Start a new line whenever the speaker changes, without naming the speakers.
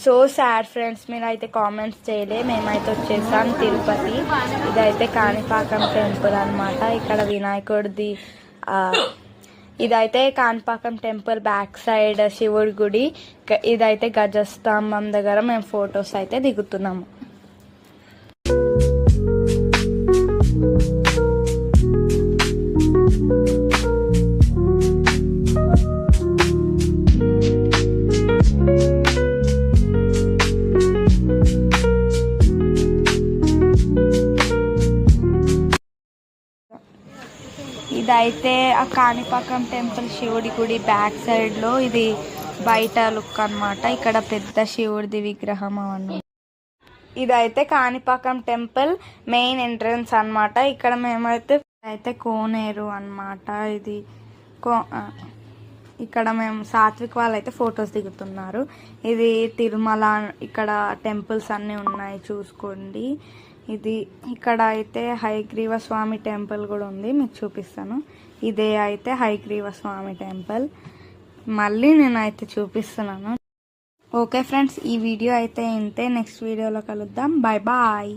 So sad friends, మీరు అయితే comments చేయలే. మేమైతే వచ్చేసాం తిరుపతి. ఇదైతే కాణిపాకం టెంపుల్ అనమాట. ఇక్కడ వినాయకుడిది ఇదైతే కాణిపాకం టెంపుల్ బ్యాక్ సైడ్ శివుడి గుడి. ఇదైతే గజస్తంభం దగ్గర మేము ఫొటోస్ అయితే దిగుతున్నాము. ఇదైతే ఆ కాణిపాకం టెంపుల్ శివుడి గుడి బ్యాక్ సైడ్లో ఇది బయట లుక్ అనమాట. ఇక్కడ పెద్ద శివుడిది విగ్రహం అవన్నీ. ఇదైతే కాణిపాకం టెంపుల్ మెయిన్ ఎంట్రన్స్ అనమాట. ఇక్కడ మేమైతే కోనేరు అనమాట. ఇది ఇక్కడ మేము సాత్విక్ వాళ్ళు అయితే ఫొటోస్ దిగుతున్నారు. ఇది తిరుమల. ఇక్కడ టెంపుల్స్ అన్నీ ఉన్నాయి చూసుకోండి. ఇది ఇక్కడ అయితే హయగ్రీవ స్వామి టెంపుల్ కూడా ఉంది, మీకు చూపిస్తాను. ఇదే అయితే హయగ్రీవ స్వామి టెంపుల్. మళ్ళీ నేనైతే చూపిస్తున్నాను. ఓకే ఫ్రెండ్స్, ఈ వీడియో అయితే ఇంతే. నెక్స్ట్ వీడియోలో కలుద్దాం. Bye bye.